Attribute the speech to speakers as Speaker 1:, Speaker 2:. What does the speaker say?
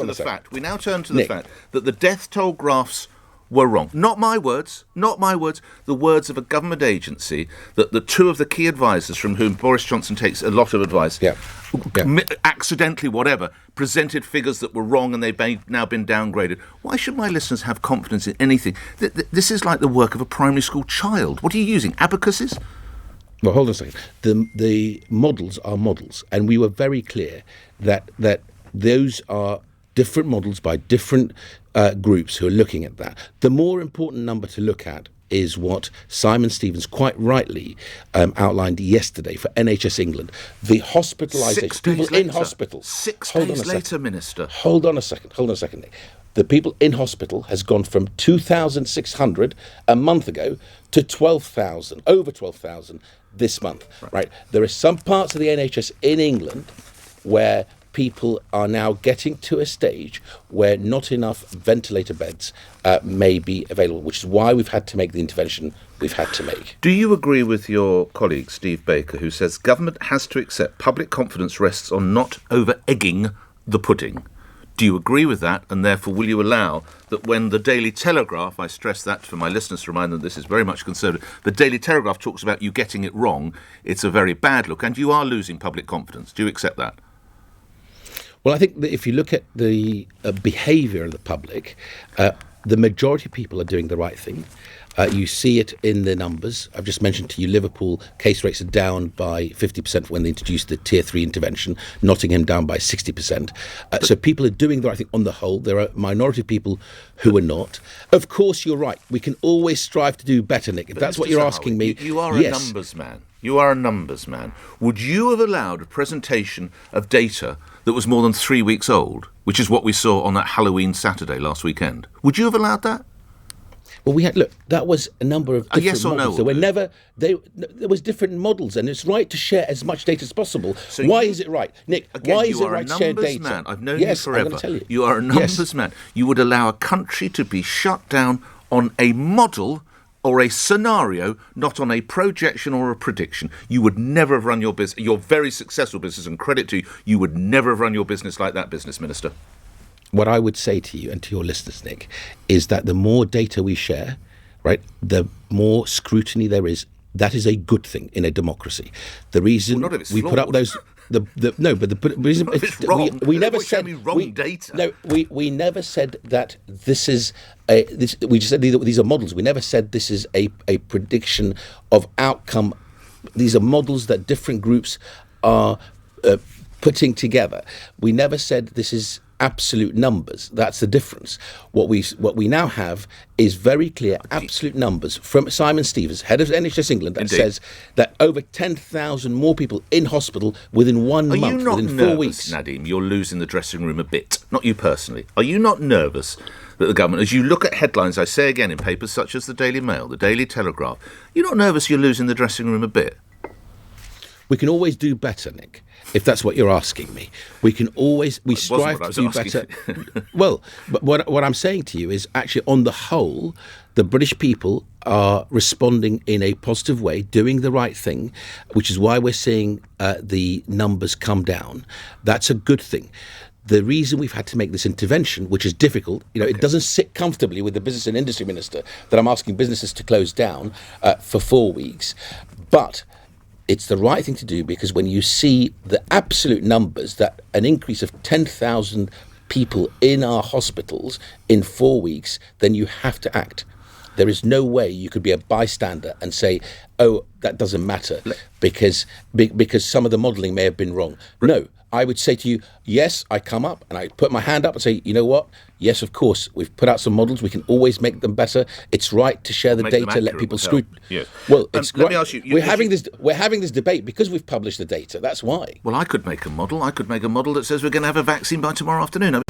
Speaker 1: the fact. We now turn to the fact that the death toll graphs were wrong. Not my words, the words of a government agency that the two of the key advisors from whom Boris Johnson takes a lot of advice, accidentally, whatever, presented figures that were wrong and they've now been downgraded. Why should my listeners have confidence in anything? This is like the work of a primary school child. What are you using, abacuses?
Speaker 2: Well, hold on a second. The models are models, and we were very clear that those are different models by different groups who are looking at that. The more important number to look at is what Simon Stevens quite rightly outlined yesterday for NHS England. The hospitalisation, people in hospital.
Speaker 1: 6 days later, Minister.
Speaker 2: Hold on a second, Nick. The people in hospital has gone from 2,600 a month ago to 12,000, over 12,000 this month. Right? There are some parts of the NHS in England where people are now getting to a stage where not enough ventilator beds may be available, which is why we've had to make the intervention we've had to make.
Speaker 1: Do you agree with your colleague, Steve Baker, who says government has to accept public confidence rests on not over-egging the pudding? Do you agree with that, and therefore will you allow that when the Daily Telegraph, I stress that for my listeners to remind them this is very much conservative, the Daily Telegraph talks about you getting it wrong, it's a very bad look, and you are losing public confidence. Do you accept that?
Speaker 2: Well, I think that if you look at the behaviour of the public, the majority of people are doing the right thing. You see it in the numbers. I've just mentioned to you Liverpool case rates are down by 50% when they introduced the Tier 3 intervention, Nottingham down by 60%. So people are doing the right thing on the whole. There are a minority of people who are not. Of course, you're right. We can always strive to do better, Nick, if that's what you're asking me.
Speaker 1: You are a numbers man. You are a numbers man. Would you have allowed a presentation of data that was more than 3 weeks old, which is what we saw on that Halloween Saturday last weekend? Would you have allowed that?
Speaker 2: Well, that was a number of different
Speaker 1: yes or
Speaker 2: models.
Speaker 1: No?
Speaker 2: There was different models, and it's right to share as much data as possible. So why is it right, Nick?
Speaker 1: Again,
Speaker 2: why is it right to share data?
Speaker 1: Man. I've known you forever.
Speaker 2: I'm going to tell you.
Speaker 1: You are a numbers man. You would allow a country to be shut down on a model or a scenario, not on a projection or a prediction. You would never have run your business, your very successful business, and credit to you, you would never have run your business like that, Business Minister.
Speaker 2: What I would say to you and to your listeners, Nick, is that the more data we share, right, the more scrutiny there is. That is a good thing in a democracy. The reason we put up those... the reason we never said
Speaker 1: data.
Speaker 2: No, we never said that this is we just said these are models. We never said this is a prediction of outcome. These are models that different groups are putting together. We never said this is absolute numbers. That's the difference. What we now have is very clear absolute numbers from Simon Stevens, head of NHS England, that says that over 10,000 more people in hospital within 1 month, within 4 weeks.
Speaker 1: Nadhim, you're losing the dressing room a bit. Not you personally. Are you not nervous that the government, as you look at headlines, I say again, in papers such as the Daily Mail, the Daily Telegraph, you're not nervous you're losing the dressing room a bit?
Speaker 2: We can always do better, Nick, if that's what you're asking me. We strive to do better. Well, but what I'm saying to you is actually on the whole, the British people are responding in a positive way, doing the right thing, which is why we're seeing the numbers come down. That's a good thing. The reason we've had to make this intervention, which is difficult, it doesn't sit comfortably with the Business and Industry Minister that I'm asking businesses to close down for 4 weeks. But it's the right thing to do because when you see the absolute numbers, that an increase of 10,000 people in our hospitals in 4 weeks, then you have to act. There is no way you could be a bystander and say, oh, that doesn't matter because some of the modelling may have been wrong. No, I would say to you, yes, I come up and I put my hand up and say, you know what? Yes, of course, we've put out some models. We can always make them better. It's right to share the data, let people scrutinize.
Speaker 1: Yes.
Speaker 2: Well, it's
Speaker 1: let me ask you.
Speaker 2: We're having this debate because we've published the data. That's why.
Speaker 1: Well, I could make a model. I could make a model that says we're going to have a vaccine by tomorrow afternoon.